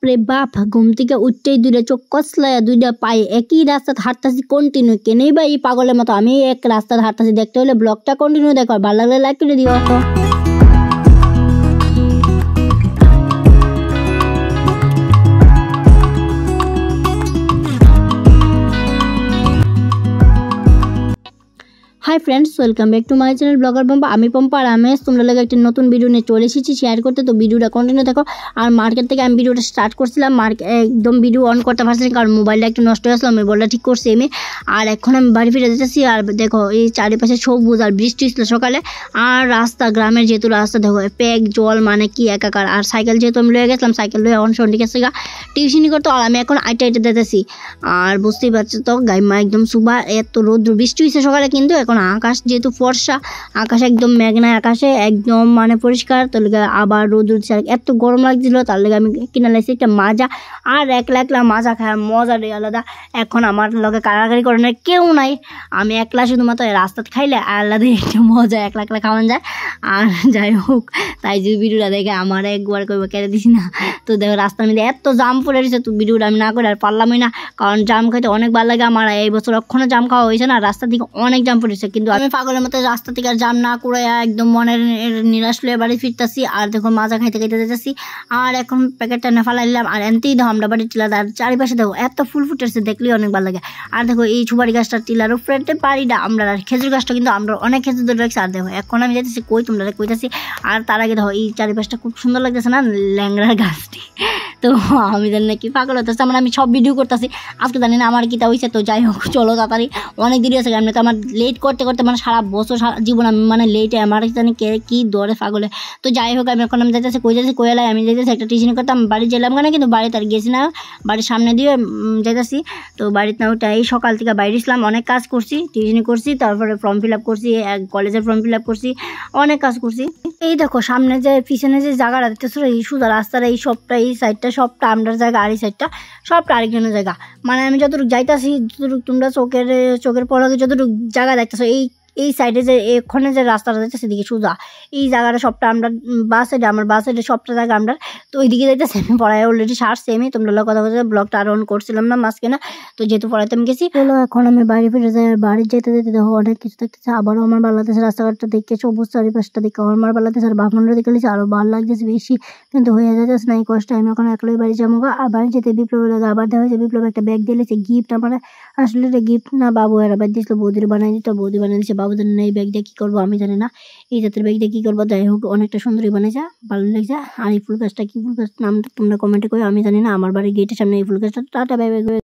বাপরে বাপ, ঘুম থেকে উঠতেই দুইটা চোখ কসলায় দুইটা পায়ে একই রাস্তাতে হাঁটতাছি কন্টিনিউ। কেনেই বা এই পাগলের মতো আমি এক রাস্তাতে হাঁটতাছি। দেখতে হলে ব্লগটা কন্টিনিউ দেখো, ভালো লাগলে লাইক করে দিও। Hi friends, welcome back to my channel blogger Pampa. আমি পম্পা আর আমি তোমরা লাগে একটা নতুন ভিডিও নিয়ে চলে এসেছি শেয়ার করতে। তো ভিডিওটা কন্টিনিউ দেখো। আর মার্কেট থেকে আমি ভিডিওটা স্টার্ট করছিলাম, একদম ভিডিও অন করতে পারছি না কারণ মোবাইলটা একটু নষ্ট হয়ে আসলো। আমি মোবাইলটা ঠিক করছি আমি। আর এখন আমি বাড়ি ফিরে যেতেছি। আর দেখো এই চারিপাশে সবুজ, আর বৃষ্টি ছিল সকালে। আর রাস্তা, গ্রামের যেহেতু রাস্তা দেখো প্যাক জল, মানে কি একাকার। আর সাইকেল যেহেতু আমি লয়ে গেছিলাম, সাইকেল লয়ে অন সন্ডি গেছে গা টিউশনি করতো। আর আমি এখন আইটা যেতেছি। আর বুঝতেই পারছো তো গাইমা একদম সুবা, এত রোদ্র বৃষ্টি হয়েছে সকালে, কিন্তু এখন আকাশ যেহেতু ফর্সা, আকাশ একদম মেঘনায়, আকাশে একদম মানে পরিষ্কার। তো আবার রোদ উঠছে, এত গরম লাগছিল। তার লেগে আমি কিনা লাগছি একটা মাজা। আর একলা একলা মাজা খায় মজারে আলাদা। এখন আমার লগে কারাকারি করে না কেউ নাই, আমি একলা শুধুমাত্র রাস্তাতে খাইলে আলাদা একটা মজা একলা একলা খাওয়ান যায়। আর যাই হোক, তাই যে ভিডিওটা দেখে আমার একবার করবো কেড়ে দিস না। তো দেখো রাস্তার মধ্যে এত জাম পড়ে রয়েছে, তো ভিডিওটা আমি না করে আর পারলামই না, কারণ জাম খাইতে অনেক ভালো লাগে আমার। এই বছর অক্ষণে জাম খাওয়া হয়েছে না, রাস্তা থেকে অনেক জাম পড়েছে। কিন্তু আমি পাগলের মতো রাস্তা থেকে আর জাম না করে একদম মনের নিরাশ লয়ে বাড়ি ফিরতেছি। আর দেখো মাজা খাইতে খাইতে যেতেছি। আর এখন প্যাকেটটা না ফালাইলাম। আর এনতেই দেখো আমরা বাড়ির টিলা, আর চারিপাশে দেখো এত ফুল ফুটেছে, দেখলেই অনেক ভালো লাগে। আর দেখো এই সুপারি গাছটা টিলার উপরে বাড়িটা আমরা, আর খেজুর গাছটা কিন্তু আমরা অনেক খেজুর ধরে রাখছি। আর দেখো এখন আমি যেতেছি কই, তোমরা কইতাছি। আর তার আগে দেখো এই চারিপাশটা খুব সুন্দর লাগতেছে না, ল্যাংড়ার গাছটি। তো আমি জানি না কি পাগল হতেছে, আমি সব ভিডিও করতেছি আজকে, জানি না আমার কিটা হয়েছে। তো যাই হোক চলো তাড়াতাড়ি, অনেক দেরি আছে। আমি তো আমার লেট করতে করতে মানে সারা বছর সারা জীবন আমি মানে লেটে, আমার জানি কে কি দৌড়ে পাগলে। তো যাই হোক আমি এখন আমি যাইতেছি কই যাচ্ছি কোয়েলায়, আমি যাইতেছি একটা টিউশন করতাম। বাড়ি গেলাম কেন, কিন্তু বাড়িতে আর গেছি না, বাড়ির সামনে দিয়ে যাইতেছি। তো বাড়িতে না ওটা এই সকাল থেকে বাইরে ছিলাম, অনেক কাজ করছি, টিউশনি করছি, তারপরে ফর্ম ফিল আপ করছি, কলেজের ফর্ম ফিল আপ করছি, অনেক কাজ করছি। এই দেখো সামনে যে পিছনে যে জায়গাটা দেখতেছো, এই সুদা রাস্তার এই সবটা, এই সাইডটা সবটা আমরার জায়গা, আর এই সাইডটা সবটা আরেকজনের জায়গা। মানে আমি যতটুকু যাইতাছি, যতটুকু তোমরা চোখের পলকে যতটুকু জায়গা দেখতেছো, এই সাইডে যে এখানে যে রাস্তাটা যাচ্ছে সেদিকে সুজা, এই জায়গাটা সবটা আমরা বাস সাইডে, আমার বাস সাইডে সবটা জায়গা আমরা। তো ওইদিকে যাইতেছে, আমি পড়ায় অলরেডি সারছি। আমি তোমরা কথা বলতে ব্লগটা আর অন করছিলাম না মাঝখানে, তো যেহেতু পড়াইতে আমি গেছি। হলো এখন আমি বাড়ি ফিরে যাই। বাড়ি যেতে যেতে দেখো অনেক কিছু দেখতেছে, আবারও আমার ভালো লাগতেছে। রাস্তাঘাটটা দেখে সবুজ চারিপাশটা দেখে আমার ভালো লাগতেছে। আর ভাবনাটা দেখে লিখছে আরো ভালো লাগতেছে বেশি, কিন্তু হয়ে যাচ্ছে না এই কষ্ট। আমি এখন একলাই বাড়ি যাবো। আর বাড়ি যেতে বিপ্লব লাগে, আবার দেখা যায় বিপ্লব একটা ব্যাগ দিয়েছে গিফট। আমার আসলে এটা গিফট না, বাবু এরা ব্যাগ দিয়েছিল, বৌদির বানাই দিত, বৌদি বানিয়ে দিচ্ছে। বাবু জানি না এই ব্যাগ দিয়ে কী করবো, আমি জানি না এই জাতের ব্যাগ দিয়ে কী করবো। যাই হোক অনেকটা সুন্দরই বানাইছে, ভালো লাগছে। আর এই ফুল গাছটা কি ফুল গাছ নাম তোমরা কমেন্টে করো, আমি জানি না। আমার বাড়ির গেটের সামনে এই ফুল গাছটা। Tata bye bye.